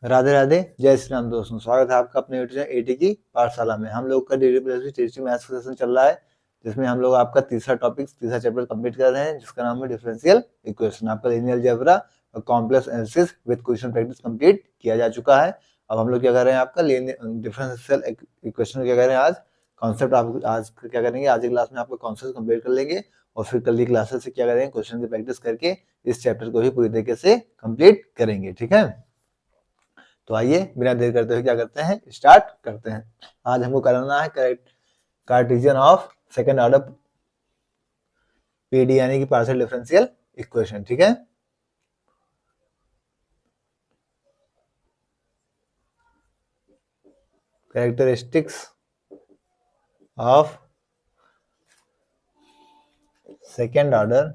राधे राधे, जय श्री राम दोस्तों। स्वागत है आपका अपने यूट्यूब चैनल एटी की पाठशाला में। हम लोग का टीसी मैथ्स का सेशन चल रहा है, जिसमें हम लोग आपका तीसरा चैप्टर कंप्लीट कर रहे हैं, जिसका नाम है डिफरेंशियल इक्वेशन। आपका लीनियर अलजेब्रा और complex analysis with question practice complete किया जा चुका है। अब हम लोग क्या कर रहे हैं, आपका डिफरेंशियल इक्वेशन क्या कर रहे हैं, आज कॉन्सेप्ट आप आज क्या करेंगे, आज की क्लास में आपका कॉन्सेप्ट कंप्लीट कर लेंगे और फिर कल की क्लासेस से क्या करेंगे, क्वेश्चन की प्रैक्टिस करके इस चैप्टर को भी पूरी तरीके से कंप्लीट करेंगे। ठीक है, तो आइए बिना देर करते हुए क्या करते हैं, स्टार्ट करते हैं। आज हमको कराना है Cartesian of second order PD यानी कि पार्शियल डिफरेंशियल इक्वेशन। ठीक है, characteristics of second order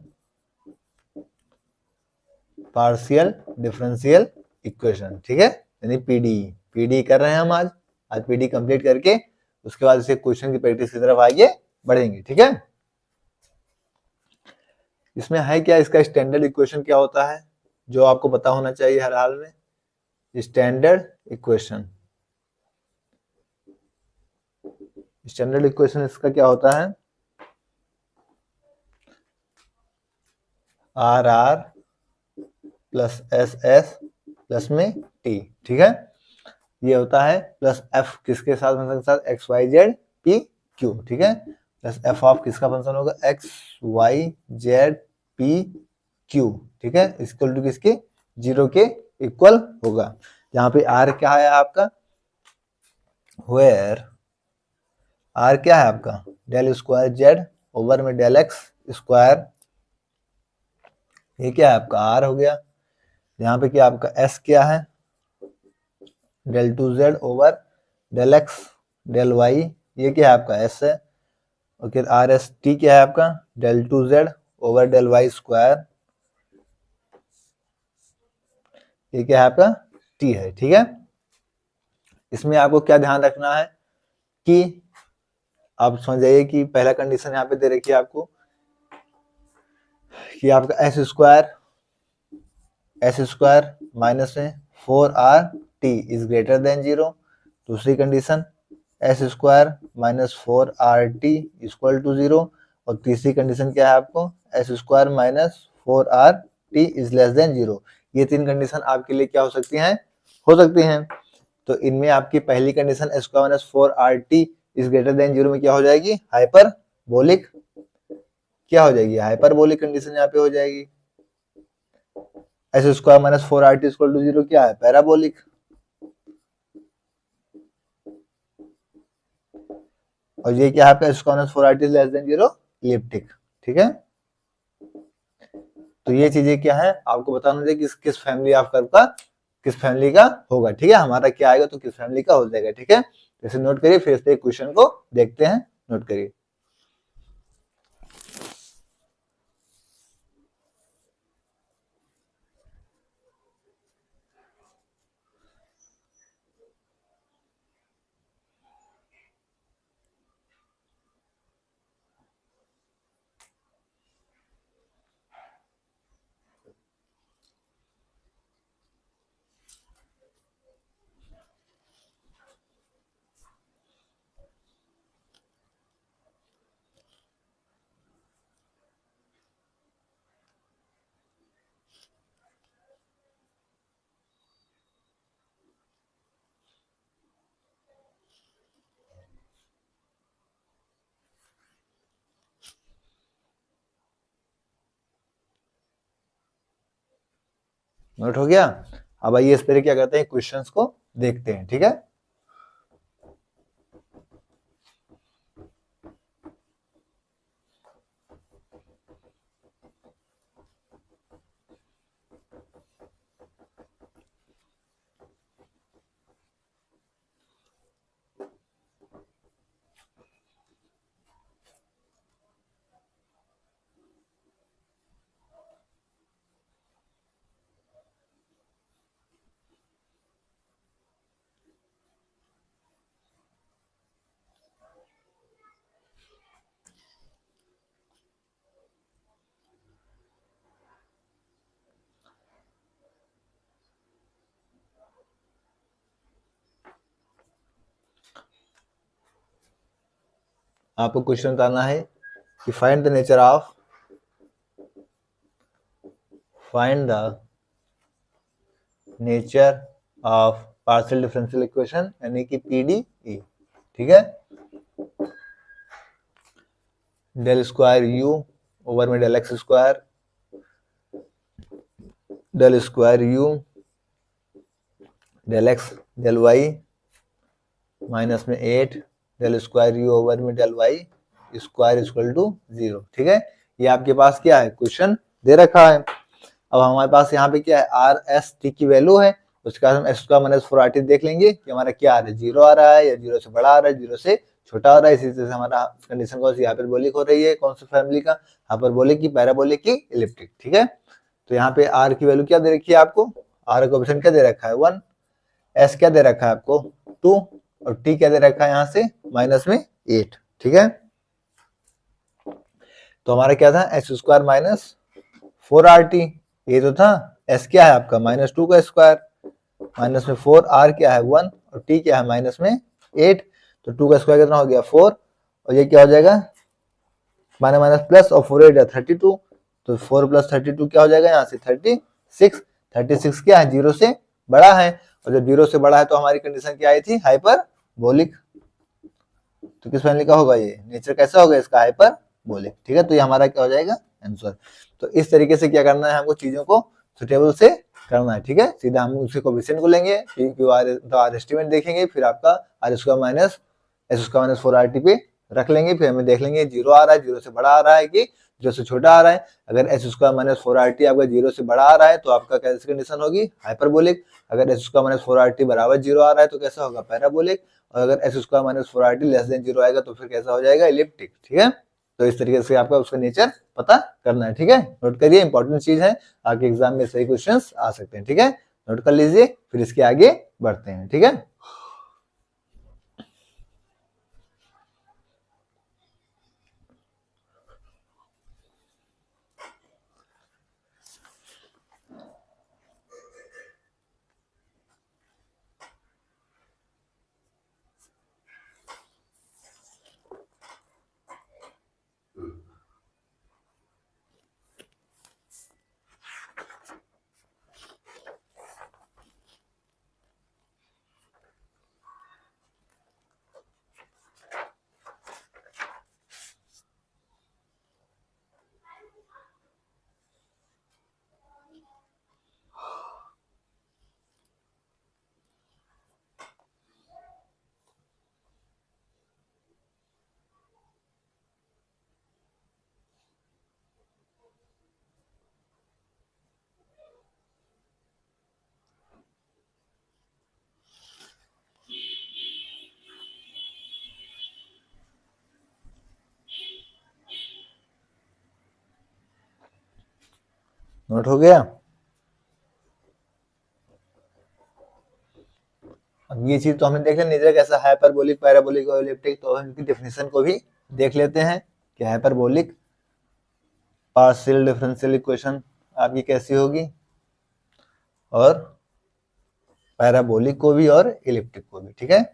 partial differential equation. ठीक है, यानी पीडी कर रहे हैं हम आज पीडी कंप्लीट करके उसके बाद इसे क्वेश्चन की प्रैक्टिस की तरफ आगे बढ़ेंगे। ठीक है, इसमें है क्या, इसका स्टैंडर्ड इक्वेशन क्या होता है जो आपको पता होना चाहिए हर हाल में। स्टैंडर्ड इक्वेशन इसका क्या होता है, R R plus S S plus में टी। ठीक है, ये होता है प्लस एफ किसके साथ, फंक्शन के साथ X Y Z P Q. ठीक है, प्लस एफ ऑफ किसका फंक्शन होगा, X Y Z P Q. ठीक है, इक्वल टू किसके, 0 के इक्वल होगा। यहाँ पे आर क्या है आपका, वेयर आर क्या है आपका, डेल स्क्वायर जेड ओवर में डेल एक्स स्क्वायर। ये क्या है आपका आर हो गया। यहाँ पे क्या आपका एस क्या है, del two Z over del X del Y. ये क्या है आपका एस है। और फिर आर एस टी क्या है आपका, del two Z over del Y square. ये क्या है आपका टी है। ठीक है, इसमें आपको क्या ध्यान रखना है कि आप समझ जाइए कि पहला कंडीशन यहाँ पे दे रखी है आपको कि आपका एस स्क्वायर माइनस में 4r t is greater than 0। दूसरी condition S square minus 4r t equal to 0। और तीसरी कंडीशन क्या है आपको, S square minus 4r t is less than 0। ये तीन कंडीशन आपके लिए क्या हो सकती हैं, तो इनमें आपकी पहली condition S square minus 4r t is greater than 0 में क्या हो जाएगी, हाइपरबोलिक। क्या हो जाएगी, हाइपरबोलिक कंडीशन यहाँ पे हो जाएगी। S square minus 4r t equal to 0 क्या है, पैराबोलिक। और ये क्या है आपका square minus 4r t less than 0 elliptic. ठीक है, तो ये चीजें क्या है आपको बताना चाहिए कि किस फैमिली ऑफ कर्व का किस फैमिली का होगा। ठीक है, हमारा क्या आएगा तो किस फैमिली का हो जाएगा। ठीक है, जैसे नोट करिए, फिर से क्वेश्चन को देखते हैं, नोट करिए। नोट हो गया। अब आइए इस पर क्या करते हैं, क्वेश्चंस को देखते हैं। ठीक है, आपको क्वेश्चन बताना है कि find the nature of partial differential equation यानी कि पीडीई। ठीक है, डेल स्क्वायर यू ओवर में del X square, del square you del X del Y minus में 8 डेल स्क्वायर यू ओवर में del Y square equal to 0। ठीक है, ये आपके पास क्या है, क्वेश्चन दे रखा है। अब हमारे पास यहाँ पे क्या है, आर एस टी की वैल्यू है, उसके बाद हम एक्स स्क्वायर माइनस 4RT देख लेंगे कि हमारा क्या आ रहा है, 0 आ रहा है या 0 से बड़ा आ रहा है, 0 से छोटा आ रहा है। इसी तरह से हमारा कंडीशन कौन सी हाइपरबोलिक हो रही है, कौन सी फैमिली का, हाइपरबोलिक की, पैराबोलिक की, इलिप्टिक। ठीक है, तो यहाँ पे आर की वैल्यू क्या दे रखी है आपको, आर का ऑप्शन क्या दे रखा है 1, एस क्या दे रखा है आपको 2 और टी क्या दे रखा है यहाँ से माइनस में 8। ठीक है, तो हमारा क्या था एक्स स्क्वायर माइनस 4RT, ये तो था। एस क्या है आपका -2 का स्क्वायर माइनस में 4, आर क्या है 1 और टी क्या है माइनस में 8, तो 2 का स्क्वायर कितना हो गया 4 और ये क्या हो जाएगा माइनस माइनस प्लस और 4 8 32, तो 4 प्लस 32 क्या हो जाएगा यहाँ से 36। 36 क्या है 0 से बड़ा है, और जब 0 से बड़ा है तो हमारी कंडीशन क्या आई थी, हाइपरबोलिक। तो किस फैमिली का होगा ये, नेचर कैसा होगा इसका, हाइपरबोलिक। ठीक है, तो ये हमारा क्या हो जाएगा आंसर। तो इस तरीके से क्या करना है हमको, चीजों को सुटेबल से करना है। ठीक है, सीधा हम उसके कोएफिशिएंट को लेंगे, आर एस्टिमेट देखेंगे, फिर आपका R square minus S square minus 4RT पे रख लेंगे, फिर हमें देख लेंगे 0 आ रहा है, 0 से बड़ा आ रहा है कि 0 से छोटा आ रहा है। अगर एस स्क्वायर माइनस 4RT आपका 0 से बड़ा आ रहा है तो आपका कैसी कंडीशन होगी, हाइपरबोलिक। अगर एस स्क्वायर माइनस 4RT बराबर 0 आ रहा है तो कैसा होगा, पैराबोलिक। और अगर S square minus 4RT less than 0 आएगा तो फिर कैसा हो जाएगा, इलिप्टिक। ठीक है, तो इस तरीके से आपका उसका नेचर पता करना है। ठीक है, नोट करिए, इंपॉर्टेंट चीज है, आपके एग्जाम में सही क्वेश्चंस आ सकते हैं। ठीक है, नोट कर लीजिए, फिर इसके आगे बढ़ते हैं। ठीक है, नोट हो गया। अब ये चीज तो हमने देख लिया, नेचर कैसा, हाइपरबोलिक, पैराबोलिक और इलिप्टिक। तो हम इनकी डेफिनेशन को भी देख लेते हैं कि हाइपरबोलिक पार्शियल डिफरेंशियल इक्वेशन आपकी कैसी होगी, और पैराबोलिक को भी और इलिप्टिक को भी। ठीक है,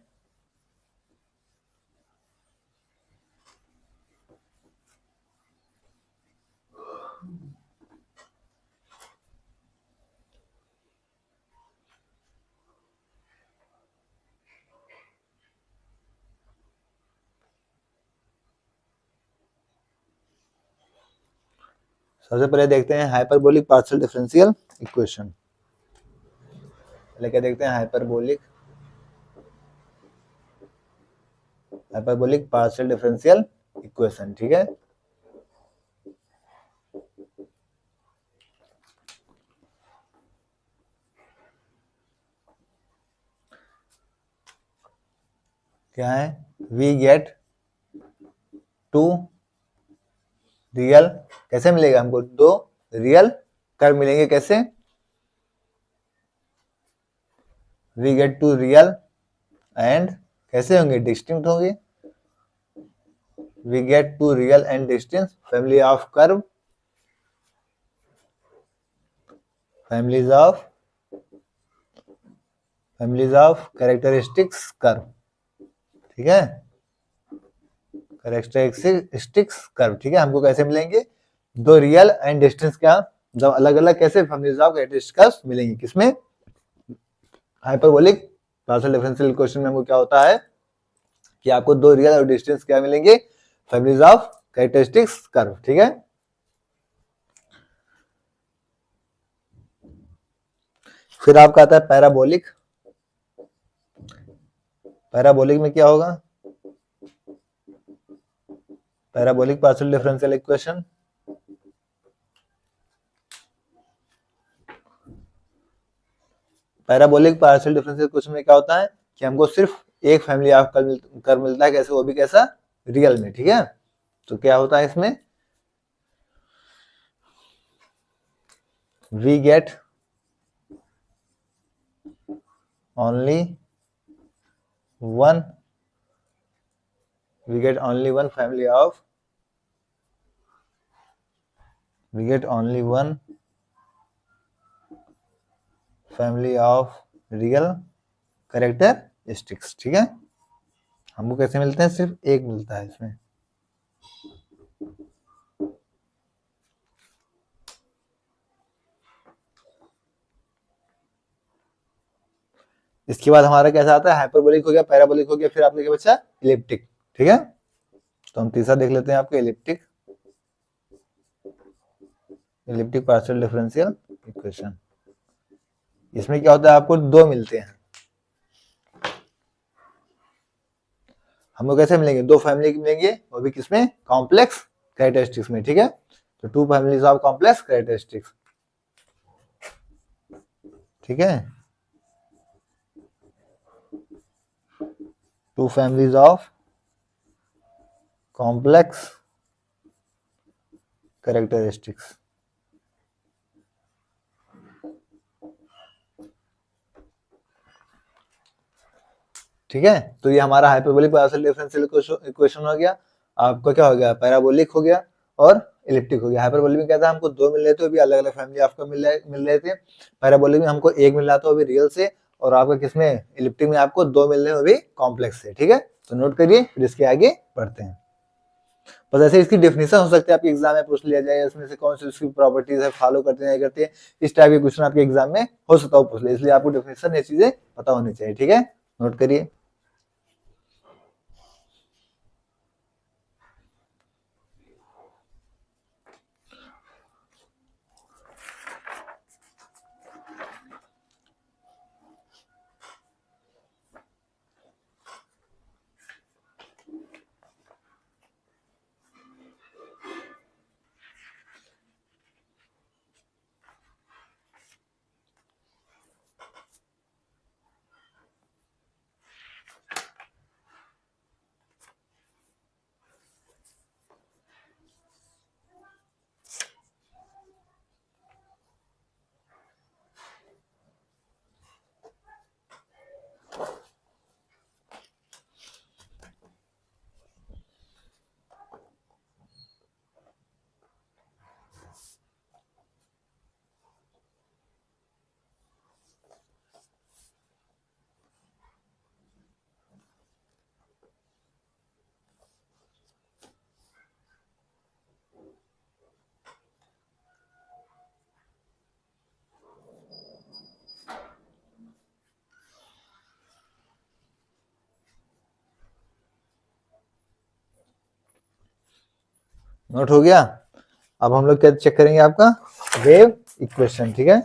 सबसे पहले देखते हैं हाइपरबोलिक पार्शियल डिफरेंशियल इक्वेशन। पहले क्या देखते हैं, हाइपरबोलिक पार्शियल डिफरेंशियल इक्वेशन। ठीक है, क्या है, वी गेट टू रियल, कैसे मिलेगा हमको, दो रियल कर्व मिलेंगे, कैसे, we get two real and कैसे होंगे, डिस्टिंक्ट होंगे, we get two real and distinct family of curve, families of characteristics curve. ठीक है, कैरेक्टरिस्टिक्स कर्व, ठीक है। हमको कैसे मिलेंगे, दो रियल एंड डिस्टेंस क्या जब अलग अलग कैसे फैमिलीज ऑफ कैरेक्टरिस्टिक्स मिलेंगी, किसमें, हाइपरबोलिक पार्शियल डिफरेंशियल इक्वेशन में हमको क्या होता है कि आपको दो रियल और डिस्टेंस क्या मिलेंगे, फैमिलीज ऑफ कैरेक्टरिस्टिक्स कर्व, ठीक है। फिर आपका आता है पैराबोलिक। पैराबोलिक में क्या होगा, parabolic partial differential equation, parabolic partial differential equation में क्या होता है कि हमको सिर्फ एक फैमिली ऑफ कर्व मिलता है, कैसे, वो भी कैसा, रियल में, ठीक है। तो क्या होता है इसमें, we get only one family of real characteristics, ठीक है। हमको कैसे मिलते हैं, सिर्फ एक मिलता है इसमें। इसके बाद हमारा कैसा आता है, हाइपरबोलिक हो गया, पैराबोलिक हो गया, फिर आपने क्या बचा, इलिप्टिक, ठीक है। तो हम तीसरा देख लेते हैं आपके इलिप्टिक पार्शियल डिफरेंशियल इक्वेशन। इसमें क्या होता है, आपको दो मिलते हैं, हमको कैसे मिलेंगे, दो फैमिली मिलेंगे, वो भी किसमें, कॉम्प्लेक्स कैरेक्टरिस्टिक्स में, ठीक है। तो two families of complex characteristics, ठीक है, two families of complex characteristics, ठीक है। तो ये हमारा हाइपरबोलिक पार्शियल डिफरेंशियल इक्वेशन हो गया। आपका क्या हो गया, पैराबोलिक हो गया और इलिप्टिक हो गया। हाइपरबोलिक में क्या था, हमको दो मिल रहे थे, वो भी अलग अलग फैमिली आपको मिल रहे थे। पैराबोलिक में हमको एक मिल रहा था, वो भी रियल से, और आपका किसमें, इलिप्टिक में आपको दो मिल रहे हैं, वो भी कॉम्प्लेक्स से, ठीक है। तो नोट करिए, फिर इसके आगे बढ़ते हैं। बस ऐसे इसकी डेफिनेशन हो सकती है, आपके एग्जाम में पूछ लिया जाए, इसमें से कौन सी उसकी प्रॉपर्टीज है, फॉलो करते हैं, करते हैं, इस टाइप के क्वेश्चन आपके एग्जाम में हो सकता है पूछ ले, इसलिए आपको डेफिनेशन ये चीजें पता होनी चाहिए, ठीक है। नोट करिए। नोट हो गया। अब हम लोग क्या चेक करेंगे, आपका वेव इक्वेशन, ठीक है।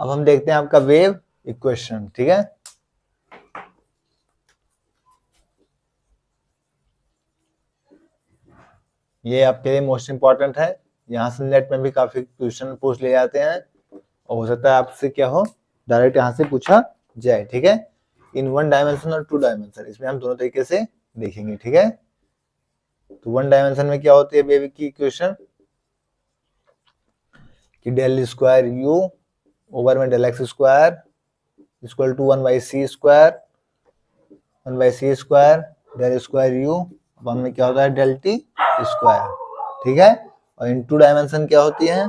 अब हम देखते हैं आपका वेव इक्वेशन, ठीक है। ये आपके लिए मोस्ट इंपॉर्टेंट है, यहाँ से नेट में भी काफी क्वेश्चन पूछ ले जाते हैं और हो सकता है आपसे क्या हो, डायरेक्ट यहाँ से पूछा जाए, ठीक है। इन 1 डायमेंशन और 2 डायमेंशन, इसमें हम दोनों तरीके से देखेंगे, ठीक है। तो 1 डायमेंशन में क्या होती है वेव की इक्वेशन कि डेल स्क्वायर यू ओवर में del X square equal to 1/c square 1/c square del square u upon में क्या होता है डेल टी स्क्वायर, ठीक है। और इन 2 डायमेंशन क्या होती है,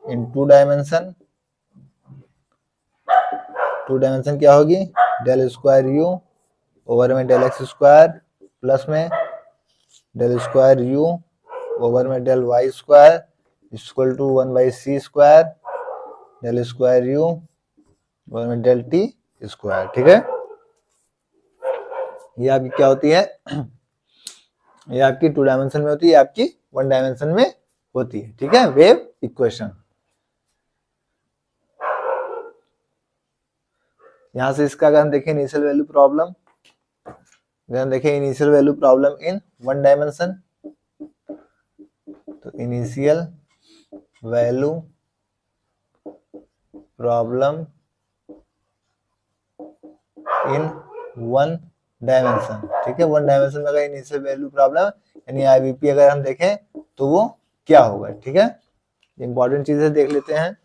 इन 2 डायमेंशन क्या होगी डेल स्क्वायर यू ओवर में डेल एक्स स्क्वायर प्लस में डेल स्क्वायर यू ओवर में del Y square equal to 1/c square del square you over में डेल टी स्क्वायर, ठीक है। ये आपकी क्या होती है, ये आपकी 2 डायमेंशन में होती है, आपकी 1 डायमेंशन में होती है, ठीक है, वेव इक्वेशन। यहां से इसका अगर हम देखें इनिशियल वैल्यू प्रॉब्लम, अगर हम देखें initial value problem in 1 dimension, तो initial value problem in 1 dimension, ठीक है। 1 डायमेंशन में अगर इनिशियल वैल्यू प्रॉब्लम यानी आईवीपी अगर हम देखें तो वो क्या होगा, ठीक है। इंपॉर्टेंट चीजें देख लेते हैं,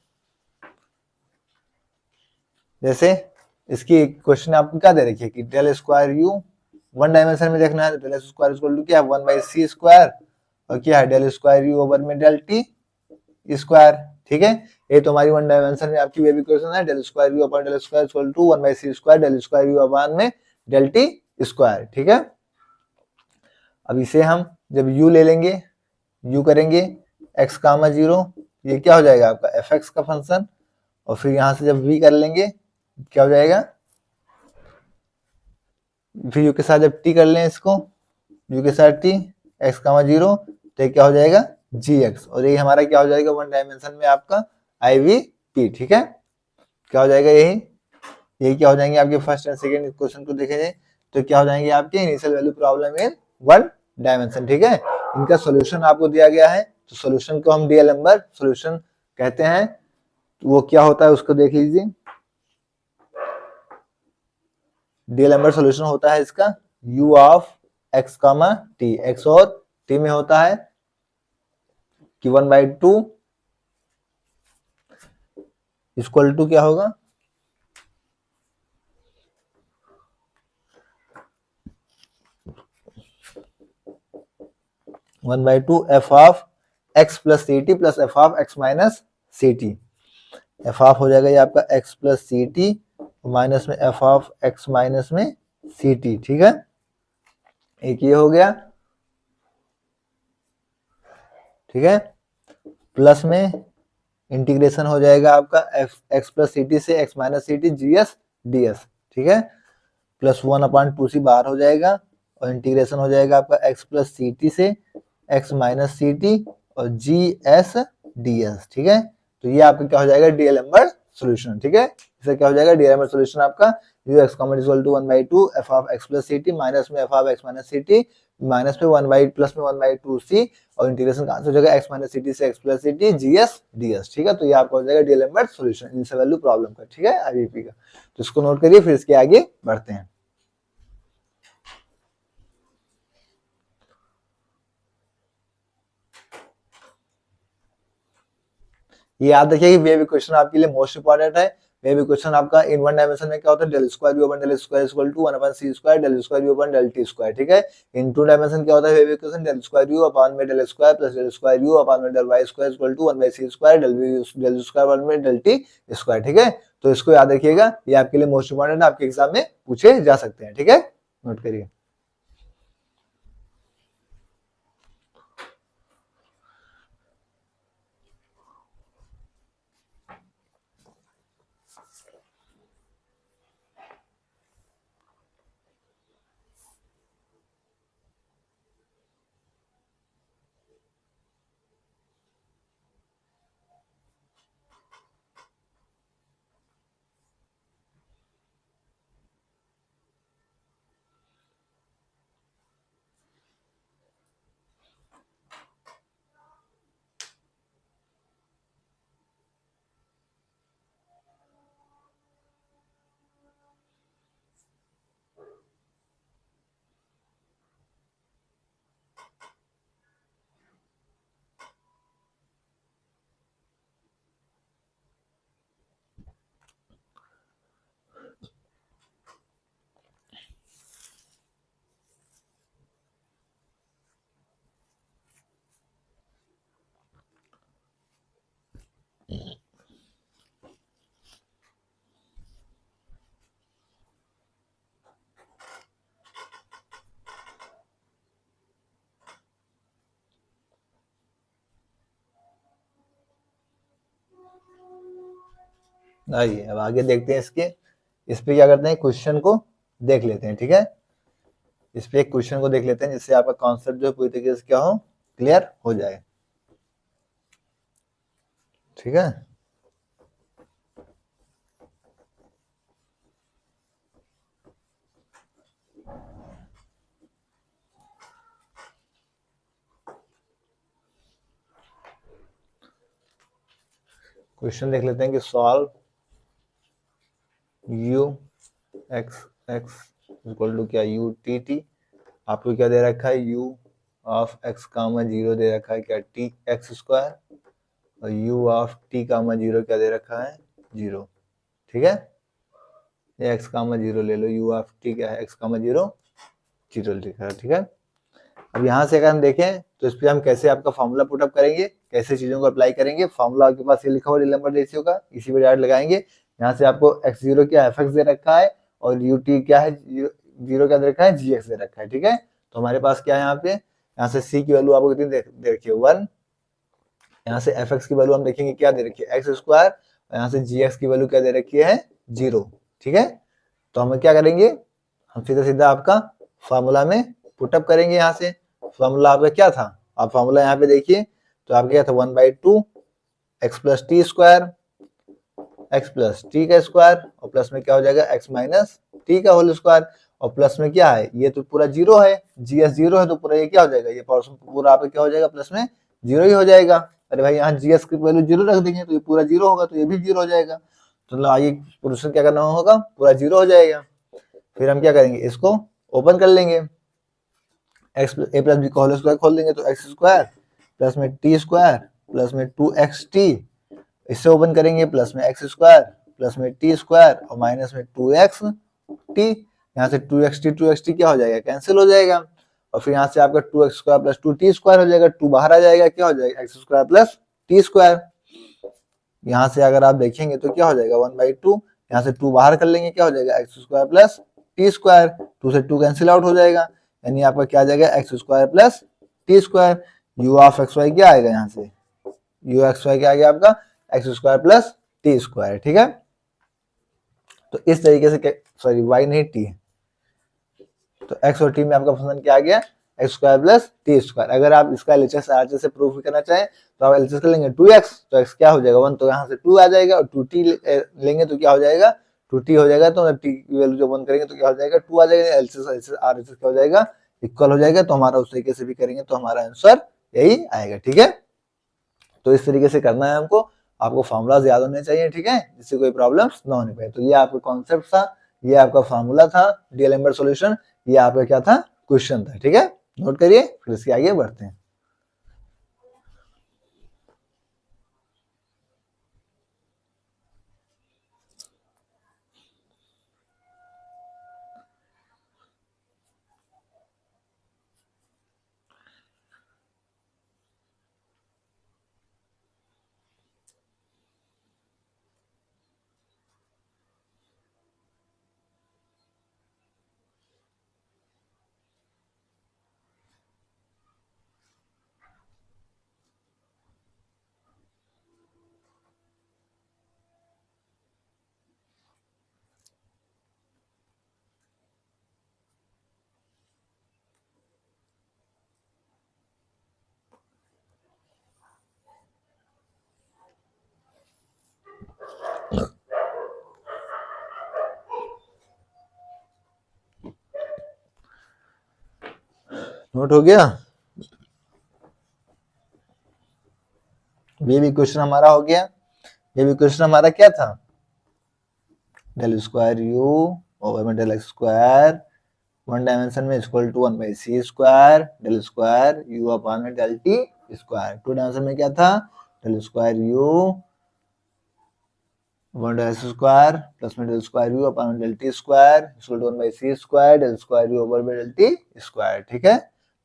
जैसे इसकी क्वेश्चन आपको क्या दे रखी है कि डेल स्क्वायर यू 1 डायमेंशन में देखना है, तो डेल स्क्वायर इक्वल टू क्या है 1/c स्क्वायर और क्या है डेल स्क्वायर यू ओवर में डेल टी स्क्वायर, ठीक है। ये तो हमारी 1 डायमेंशन में आपकी वेव इक्वेशन है, del square you upon del square equal to 1/c square del square you upon में डेल टी स्क्वायर, ठीक है। अब इसे हम जब u ले लेंगे, u करेंगे x कामा 0, ये क्या हो जाएगा आपका fx का फंक्शन, और फिर यहां से जब v कर लेंगे क्या हो जाएगा, फिर u के साथ जब t कर लें इसको, u के साथ t x कामा 0, तो ये क्या हो जाएगा gx, और ये हमारा क्या हो जाएगा 1 डायमेंशन में आपका IVP, ठीक है। क्या हो जाएगा यही क्या हो जाएंगे आपके फर्स्ट एंड सेकंड क्वेश्चन को देखेंगे तो क्या हो जाएंगे आपके initial value problem in 1 dimension, ठीक है। इनका सॉल्यूशन आपको दिया गया है, तो सॉल्यूशन को हम डीएलएम्बर्ट सॉल्यूशन कहते हैं, तो वो क्या होता है उसको देख लीजिए। डीएलएम्बर्ट सॉल्यूशन होता है इसका u of x comma t, x और t में होता है कि 1/2 इक्वल टू क्या होगा 1/2 f of x plus C T plus F of x minus C T, F of हो जाएगा ये आपका x plus C T minus में एफ ऑफ x माइनस में सी टी, ठीक है। एक ये हो गया, ठीक है, प्लस में इंटीग्रेशन हो जाएगा आपका x प्लस सी टी से x minus C T G S D S, ठीक है, प्लस 1/2c बाहर हो जाएगा और इंटीग्रेशन हो जाएगा आपका x प्लस सी टी से x माइनस सी टी और जी एस डी एस, ठीक है। तो ये आपका क्या हो जाएगा डीएलएम्बर्ट सॉल्यूशन, ठीक है। इसे क्या हो जाएगा डीएलएम्बर्ट सॉल्यूशन आपका u x comma equal to 1/2 f of x plus C T minus में f of x minus C T minus में 1 प्लस में 1/2c और इंटीग्रेशन कहां से हो जाएगा x माइनस सी टी से x plus C T G S D S, ठीक है। तो ये आपका हो जाएगा D'Alembert solution initial value problem का, ठीक है, आईवीपी का। तो इसको नोट करिए, फिर इसके आगे बढ़ते हैं। ये याद रखिए कि वेव इक्वेशन आपके लिए मोस्ट इंपॉर्टेंट है। वेव इक्वेशन आपका इन 1 डायमेंशन में क्या होता है del square you upon del square equal to 1/c square del square you upon del T square, ठीक है। इन 2 डायमेंशन क्या होता है wave equation del square you upon में del square plus del square you upon में del Y square equal to 1/c square del square upon में del T square, ठीक है। तो इसको याद रखिएगा, ये आपके लिए मोस्ट इंपॉर्टेंट है, आपके एग्जाम में पूछे जा सकते हैं, ठीक है, नोट करिए। आइए अब आगे देखते हैं इसके, इस पे क्या करते हैं, क्वेश्चन को देख लेते हैं, ठीक है। इस पे एक क्वेश्चन को देख लेते हैं जिससे आपका कॉन्सेप्ट जो पूरी तरीके से क्या हो, क्लियर हो जाए, ठीक है। क्वेश्चन देख लेते हैं कि solve u x x equal to क्या, u t t। आपको क्या दे रखा है, u ऑफ x कामा 0 दे रखा है क्या, t x स्क्वायर, और u ऑफ t कामा 0 क्या दे रखा है, 0, ठीक है। ये x कामा 0 ले लो, u ऑफ t क्या है, x कामा 0 0 लिखा है, ठीक है। अब यहाँ से अगर हम देखें तो इस पे हम कैसे आपका फॉर्मूला पुटअप करेंगे, कैसे चीजों को अप्लाई करेंगे। फॉर्मूला आपके पास ये लिखा हुआ रियल नंबर रेशियो का, इसी पे डायरेक्ट लगाएंगे। यहाँ से आपको x0 क्या fx दे रखा है और ut क्या है, 0 क्या दे रखा है, gx दे रखा है, ठीक है। तो हमारे पास क्या है यहाँ से c की वैल्यू आपको कितनी दे रखी है, 1। यहाँ से fx की वैल्यू हम देखेंगे क्या दे रखी है, x स्क्वायर, और यहाँ से gx की वैल्यू क्या दे रखी है, 0, ठीक है। तो हम क्या करेंगे, हम सीधा सीधा आपका फॉर्मूला में पुटअप करेंगे। यहाँ से फॉर्मूला आपका क्या था, आप फॉर्मूला यहाँ पे देखिए तो आपका क्या था, 1/2 x plus T square, x plus T का स्क्वायर, और प्लस में क्या हो जाएगा, x माइनस टी का होल स्क्वायर, और प्लस में क्या है, ये तो पूरा 0 है, जीएस 0 है, तो पूरा ये क्या हो जाएगा, ये पूरा आपका क्या हो जाएगा, प्लस में 0 ही हो जाएगा। अरे भाई यहाँ जीएस की वैल्यू 0 रख देंगे तो ये पूरा 0 होगा, तो ये भी 0 हो जाएगा। तो मतलब आगे प्रोसेस क्या करना होगा, पूरा 0 हो जाएगा। फिर हम क्या करेंगे, इसको ओपन कर लेंगे, एक्स ए प्लस बी का होल स्क्वायर खोल देंगे तो एक्स स्क्वायर प्लस में टी स्क्वायर प्लस में 2xt, इससे ओपन करेंगे प्लस में एक्स स्क्वायर प्लस में टी स्क्वायर और माइनस में 2x टी। यहाँ से 2xt क्या हो जाएगा, कैंसिल हो जाएगा, और फिर यहाँ से आपका 2x square plus 2t square हो जाएगा, 2 बाहर आ जाएगा, क्या हो जाएगा, X square plus T square. यहाँ से अगर आप देखेंगे तो क्या हो जाएगा, 1/2, यहाँ से 2 बाहर कर लेंगे, क्या हो जाएगा, X square plus T square, 2 से 2 कैंसिल आउट हो जाएगा, यानी आपका क्या आ जाएगा, X square plus T square. U of X Y क्या आएगा, यहाँ से यू एक्स वाई क्या आ गया आपका, x square plus T square, ठीक है। तो इस तरीके से, सॉरी वाई नहीं टी, तो एक्स और टी में आपका फंक्शन क्या आ गया, x square plus T square. अगर आप इसका एलएचएस आरएचएस से प्रूफ करना चाहें तो आप एलएचएस कर लेंगे 2x, तो x क्या हो जाएगा 1, तो यहाँ से 2 आ जाएगा, और 2t लेंगे तो क्या हो जाएगा, 2t हो जाएगा, तो t की वैल्यू जब 1 करेंगे तो क्या हो जाएगा, 2 आ जाएगा, एलएचएस आरएचएस क्या हो जाएगा, इक्वल हो जाएगा। तो हमारा उस तरीके से भी करेंगे तो हमारा आंसर यही आएगा, ठीक है। तो इस तरीके से करना है हमको, आपको फॉर्मूलाज याद होने चाहिए, ठीक है, जिससे कोई प्रॉब्लम ना होने पाए। तो ये आपका कॉन्सेप्ट था, ये आपका फॉर्मूला था, डीएलएमआर सॉल्यूशन, ये आपका क्या था, क्वेश्चन था, ठीक है। नोट करिए, फिर इसके आगे बढ़ते हैं। नोट हो गया, ये भी क्वेश्चन हमारा हो गया। ये भी क्वेश्चन हमारा क्या था, डेल स्क्वायर यू ओवर में del X square one dimension में equal to 1/c square del square you upon में डेल टी स्क्वायर। 2 डायमेंशन में क्या था, del square u 1 del square plus में del square you upon del T square equal to 1/c square del square you over में del T square, ठीक है।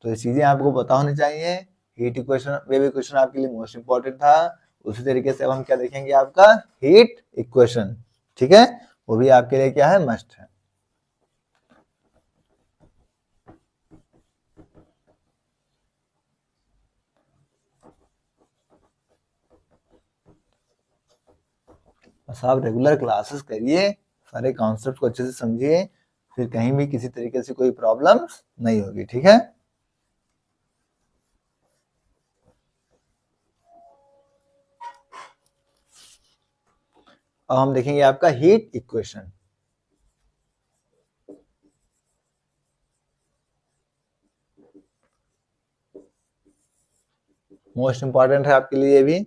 तो ये चीजें आपको पता होनी चाहिए। हीट इक्वेशन, वे क्वेश्चन आपके लिए मोस्ट इंपॉर्टेंट था। उसी तरीके से अब हम क्या देखेंगे, आपका हीट इक्वेशन, ठीक है, वो भी आपके लिए क्या है, मस्ट है। बस आप रेगुलर क्लासेस करिए, सारे कॉन्सेप्ट को अच्छे से समझिए, फिर कहीं भी किसी तरीके से कोई प्रॉब्लम नहीं होगी, ठीक है। अब हम देखेंगे आपका हीट इक्वेशन। मोस्ट इंपॉर्टेंट है आपके लिए भी।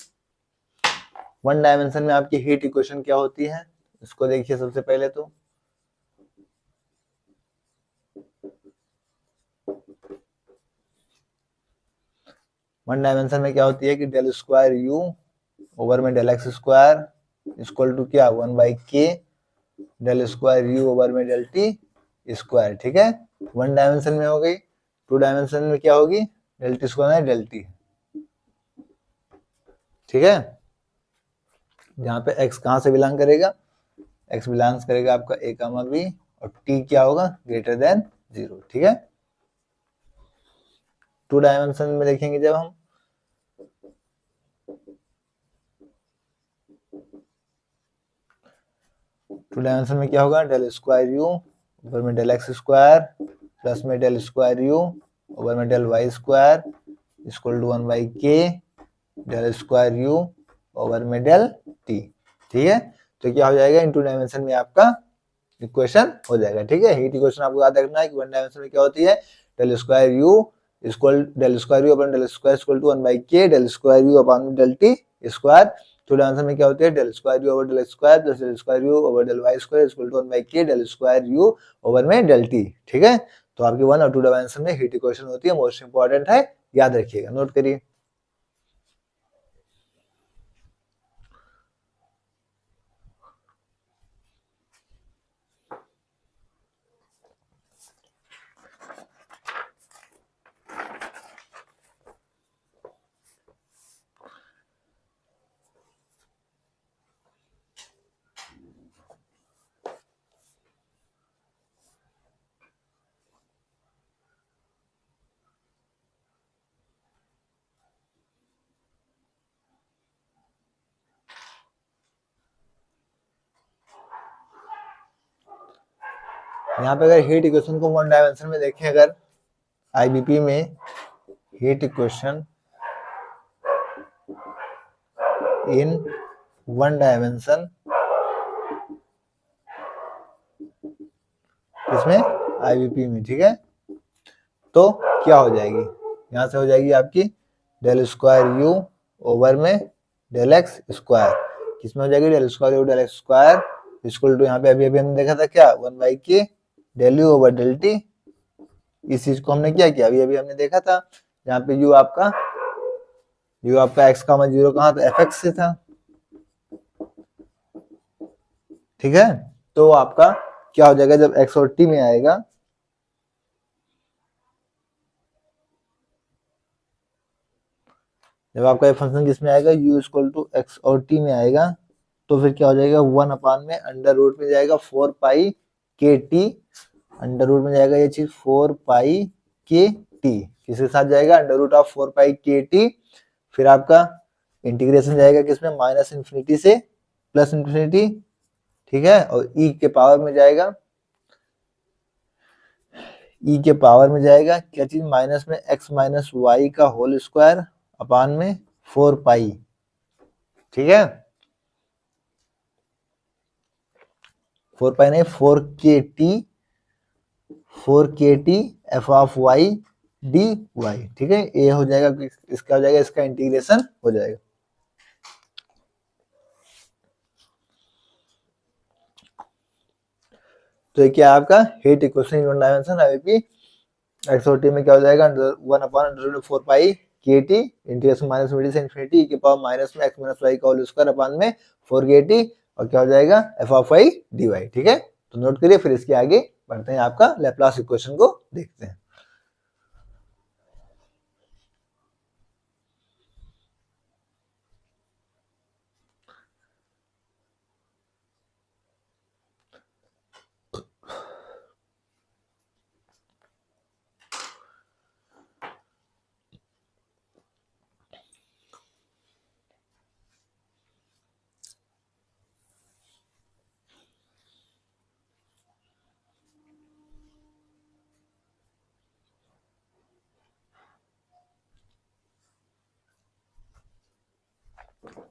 वन डायमेंशन में आपकी हीट इक्वेशन क्या होती है, इसको देखिए सबसे पहले। तो वन डायमेंशन में क्या होती है कि डेल स्क्वायर यू ओवर में del X square equal to क्या 1/k del square you over में डेल टी स्क्वायर, ठीक है। वन डायमेंशन में हो गई। टू डायमेंशन में क्या होगी, del T square del T, ठीक है। यहाँ पे x कहाँ से बिलोंग करेगा, x बिलोंग करेगा आपका a कामा b और t क्या होगा ग्रेटर देन 0, ठीक है। टू डायमेंशन में देखेंगे जब हम, टू डायमेंशन में क्या होगा डेल स्क्वायर यू ऊपर में डेल एक्स स्क्वायर प्लस में डेल स्क्वायर यू ओवर में del Y square equal to 1/k del square you over में डेल टी, ठीक है। तो क्या हो जाएगा इन टू डायमेंशन में आपका इक्वेशन हो जाएगा, ठीक है। हीट इक्वेशन आपको याद रखना है कि वन डायमेंशन में क्या होती है, del square U equal del square you upon del square equal to 1/k del square you upon del T square. Two dimension में क्या होती है del square you over del square plus del square you over del Y square equal to 1/k del square you over में del T, ठीक है। तो आपकी one और टू डायमेंशन में हीट इक्वेशन होती है, मोस्ट इंपॉर्टेंट है, याद रखिएगा, नोट करिए। यहाँ पे अगर हीट इक्वेशन को वन डायमेंशन में देखें, अगर आईबीपी में heat equation in one dimension, इसमें आईबीपी में, ठीक है। तो क्या हो जाएगी, यहाँ से हो जाएगी आपकी डेल स्क्वायर यू ओवर में डेल एक्स स्क्वायर, किसमें हो जाएगी del square you del X square equal to, यहाँ पे अभी अभी हमने देखा था क्या 1/k del you over del T. इस चीज को हमने क्या किया, अभी अभी हमने देखा था, यहाँ पे यू आपका एक्स का 0 कहाँ था, एफ एक्स से था, ठीक है। तो आपका क्या हो जाएगा जब एक्स और टी में आएगा, जब आपका ये फंक्शन किसमें आएगा u इक्वल टू एक्स और टी में आएगा, तो फिर क्या हो जाएगा 1 अपान में अंडर रूट में जाएगा 4 पाई के टी, अंडर रूट में जाएगा ये चीज 4 पाई के टी, किसके साथ जाएगा अंडर रूट ऑफ 4 पाई के टी। फिर आपका इंटीग्रेशन जाएगा किसमें माइनस इन्फिनिटी से प्लस इन्फिनिटी, ठीक है। और ई के पावर में जाएगा, ई के पावर में जाएगा क्या चीज माइनस में एक्स माइनस वाई का होल स्क्वायर अपान में 4 पाई, ठीक है। 4 पाई नहीं 4 के T F of Y D Y, ठीक है। ये हो जाएगा, इसका हो जाएगा, इसका इंटीग्रेशन हो जाएगा। तो ये क्या आपका heat equation in one dimension IP x और टी में क्या हो जाएगा 1 अपान अंडर रूट 4 पाई के टी इंटीग्रेशन माइनस इन्फिनिटी से इन्फिनिटी के पावर माइनस में एक्स माइनस वाई का होल स्क्वायर अपान में 4 के टी और क्या हो जाएगा F of Y D Y, ठीक है। तो नोट करिए, फिर इसके आगे बढ़ते हैं, आपका लैप्लास इक्वेशन को देखते हैं।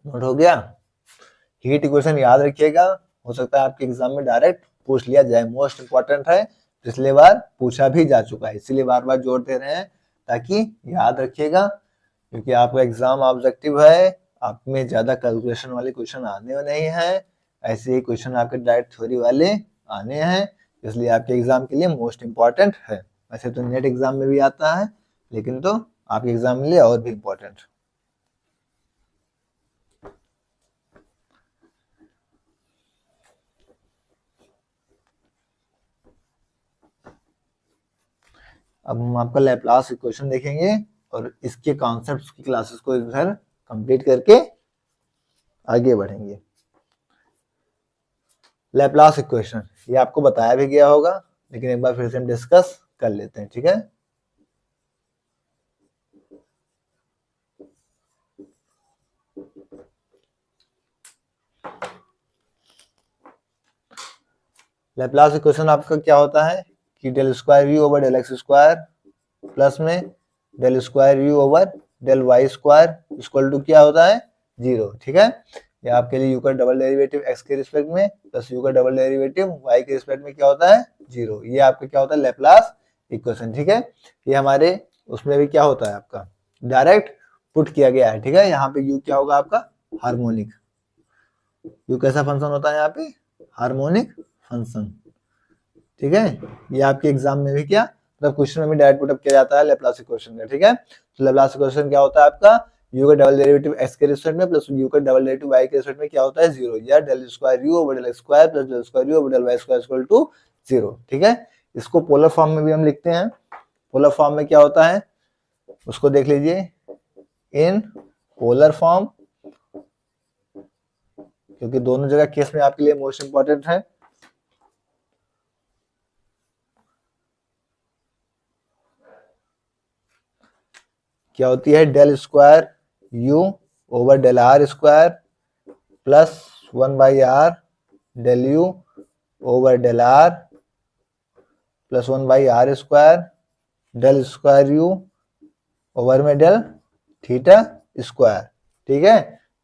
नोट हो गया। हीट इक्वेशन याद रखिएगा, हो सकता है आपके एग्जाम में डायरेक्ट पूछ लिया जाए, मोस्ट इंपॉर्टेंट है, पिछले बार पूछा भी जा चुका है, इसीलिए बार बार जोर दे रहे हैं ताकि याद रखिएगा, क्योंकि आपका एग्जाम ऑब्जेक्टिव है, आप में ज्यादा कैलकुलेशन वाले क्वेश्चन आने नहीं है, ऐसे ही क्वेश्चन आपके डायरेक्ट थ्योरी वाले आने हैं, इसलिए आपके एग्जाम के लिए मोस्ट इंपॉर्टेंट है। वैसे तो नेट एग्जाम में भी आता है, लेकिन तो आपके एग्जाम के लिए और भी इंपॉर्टेंट। अब हम आपका लैप्लास इक्वेशन देखेंगे और इसके कॉन्सेप्ट्स की क्लासेस को इधर कंप्लीट करके आगे बढ़ेंगे। लैप्लास इक्वेशन ये आपको बताया भी गया होगा, लेकिन एक बार फिर से हम डिस्कस कर लेते हैं, ठीक है। लैप्लास इक्वेशन आपका क्या होता है कि del square you over del X square plus में del square you over del Y square equal to क्या होता है 0, ठीक है। ये आपके लिए यू का डबल डेरिवेटिव एक्स के रिस्पेक्ट में प्लस यू का डबल डेरिवेटिव वाई के रिस्पेक्ट में क्या होता है 0, ये आपका क्या होता है लैप्लास इक्वेशन, ठीक है। ये हमारे उसमें भी क्या होता है आपका डायरेक्ट पुट किया गया है, ठीक है। यहाँ पे यू क्या होगा आपका हार्मोनिक, यू कैसा फंक्शन होता है यहाँ पे हार्मोनिक फंक्शन, ठीक है। ये आपके एग्जाम में भी क्या मतलब क्वेश्चन में भी डायरेक्ट पुटअप किया जाता है लैप्लास इक्वेशन का, ठीक है। तो लैप्लास इक्वेशन क्या होता है आपका यू का डबल डेरिवेटिव एक्स के रिस्पेक्ट में प्लस यू का डबल डेरिवेटिव वाई के रिस्पेक्ट में क्या होता है 0, या del square you over del X square plus del square you over del Y square equal to 0, ठीक है। इसको पोलर फॉर्म में भी हम लिखते हैं, पोलर फॉर्म में क्या होता है उसको देख लीजिए, इन पोलर फॉर्म, क्योंकि दोनों जगह केस में आपके लिए मोस्ट इंपॉर्टेंट है। क्या होती है del square you over del are square plus 1/r del you over del are plus 1/r square del square you over में डेल थीटा स्क्वायर, ठीक है।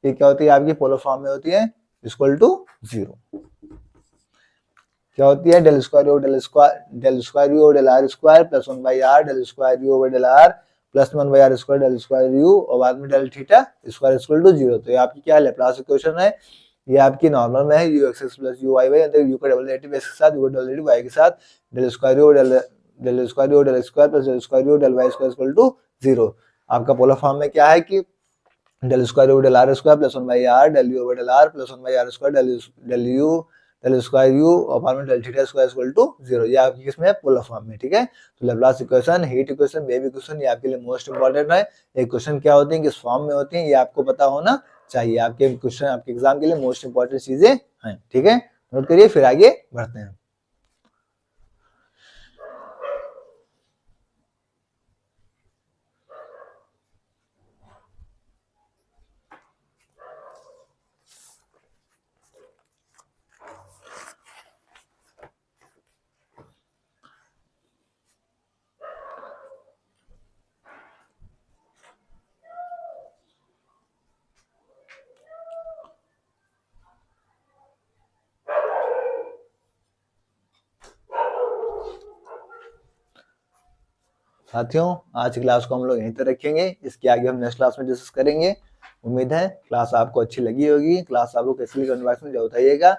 ये क्या होती है आपकी पोलर फॉर्म में होती है इक्वल टू 0। क्या होती है del square you over del are square plus 1/r del square you over del are plus 1/r square del square U और बाद में del theta square equal to 0। तो ये आपकी क्या है लैप्लास इक्वेशन है, ये आपकी नॉर्मल में है u x plus u y y, u का डबल डेरिवेटिव एक्स के साथ यू का डबल डेरिवेटिव वाई के साथ del square you del square you del square plus del square you del Y square equal to 0। आपका polar form में क्या है कि del square over del are square plus 1/r del you over del are plus 1/r square del u del square U और बाद में del theta square equal to 0, ये आपकी किसमें पोलर फॉर्म में, ठीक है। तो Laplace equation, heat equation, wave equation ये आपके लिए मोस्ट इंपॉर्टेंट है। एक क्वेश्चन क्या होती है किस फॉर्म में होती है ये आपको पता होना चाहिए, आपके क्वेश्चन आपके एग्जाम के लिए मोस्ट इंपॉर्टेंट चीजें हैं, ठीक है। नोट करिए, फिर आगे बढ़ते हैं। साथियों आज की क्लास को हम लोग यहीं तक रखेंगे, इसके आगे हम नेक्स्ट क्लास में डिस्कस करेंगे। उम्मीद है क्लास आपको अच्छी लगी होगी। क्लास आपको कैसी लगी कमेंट बॉक्स में जरूर बताइएगा।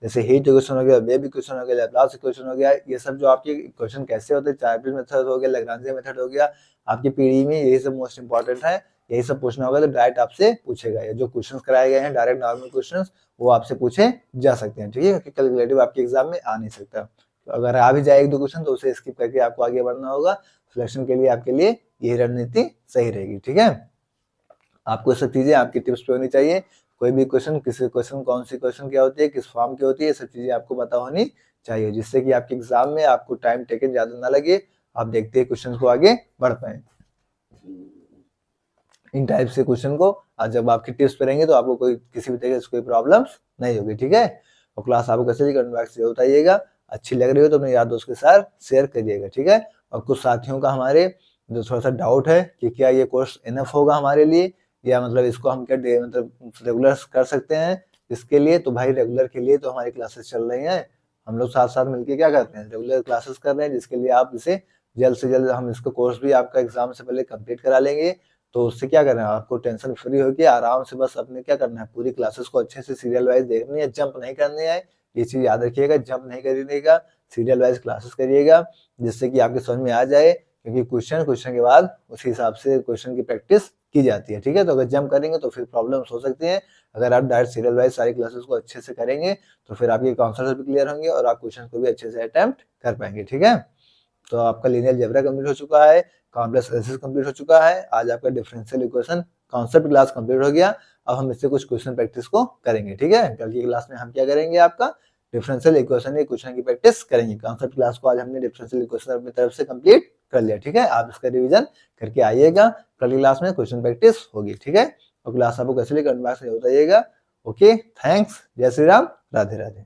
जैसे हीट इक्वेशन हो गया, वेव इक्वेशन हो गया, लैप्लास इक्वेशन हो गया, ये सब जो आपके इक्वेशन कैसे होते हैं, चार्पिल मेथड हो गया, लैग्रांज मेथड हो गया, आपकी पीढ़ी में यही सब मोस्ट इंपॉर्टेंट है। यही सब पूछना होगा तो डायरेक्ट आपसे पूछेगा, जो क्वेश्चन कराए गए हैं डायरेक्ट नॉर्मल क्वेश्चन वो आपसे पूछे जा सकते हैं, ठीक है, क्योंकि कैलकुलेटिव आपके एग्जाम में आ नहीं सकता। तो अगर आ भी जाए एक दो क्वेश्चन तो उसे स्किप करके आपको आगे बढ़ना होगा। सिलेक्शन के लिए आपके लिए यही रणनीति सही रहेगी, ठीक है। आपको सब चीजें आपकी टिप्स पे होनी चाहिए, कोई भी क्वेश्चन, किसी क्वेश्चन कौन सी क्वेश्चन क्या होती है, किस फॉर्म की होती है, सब चीजें आपको पता होनी चाहिए, जिससे कि आपके एग्जाम में आपको टाइम टेकन ज्यादा ना लगे, आप देखते हैं क्वेश्चन को आगे बढ़ पाए। इन टाइप से क्वेश्चन को आज जब आपकी टिप्स पे रहेंगे तो आपको कोई किसी भी तरीके से कोई प्रॉब्लम नहीं होगी, ठीक है। और क्लास आपको कैसे लगी कमेंट बॉक्स में बताइएगा। अच्छी लग रही हो तो अपने यार दोस्त के साथ शेयर करिएगा, ठीक है। और कुछ साथियों का हमारे जो थोड़ा सा डाउट है कि क्या ये कोर्स इनफ होगा हमारे लिए, या मतलब इसको हम क्या मतलब रेगुलर कर सकते हैं इसके लिए। तो भाई रेगुलर के लिए तो हमारी क्लासेस चल रही हैं, हम लोग साथ साथ मिलके क्या करते हैं, रेगुलर क्लासेस कर रहे हैं, जिसके लिए आप इसे जल्द से जल्द हम इसको कोर्स भी आपका एग्जाम से पहले कंप्लीट करा लेंगे। तो उससे क्या करना है, आपको टेंशन फ्री होकर आराम से बस अपने क्या करना है, पूरी क्लासेस को अच्छे से सीरियल वाइज देखनी है, जंप नहीं करनी है। ये चीज याद रखिएगा, जंप नहीं करिएगा, सीरियल वाइज क्लासेस करिएगा, जिससे कि आपके समझ में आ जाए। क्योंकि क्वेश्चन के बाद उसी हिसाब से क्वेश्चन की प्रैक्टिस की जाती है, ठीक है। तो अगर जंप करेंगे तो फिर प्रॉब्लम्स हो सकती है। अगर आप डायरेक्ट सीरियल वाइज सारी क्लासेस को अच्छे से करेंगे तो फिर आपके कॉन्सेप्ट भी क्लियर होंगे और आप क्वेश्चन को भी अच्छे से अटेम्प्ट कर पाएंगे, ठीक है। तो आपका लीनियर अलजेब्रा कंप्लीट हो चुका है, कॉम्प्लेक्स एनालिसिस कंप्लीट हो चुका है, आज आपका differential equation concept class complete हो गया। अब हम इससे कुछ क्वेश्चन प्रैक्टिस को करेंगे, ठीक है। कल की क्लास में हम क्या करेंगे, आपका डिफरेंशियल इक्वेशन के क्वेश्चन की प्रैक्टिस करेंगे। कॉन्सेप्ट क्लास को आज हमने डिफरेंशियल इक्वेशन अपनी तरफ से कंप्लीट कर लिया, ठीक है। आप इसका रिवीजन करके आइएगा, कल की क्लास में क्वेश्चन प्रैक्टिस होगी, ठीक है। और क्लास आपको कैसे भी कमेंट बॉक्स में बताइएगा। ओके, थैंक्स, जय श्री राम, राधे राधे।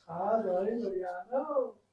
हाँ, बढ़िया।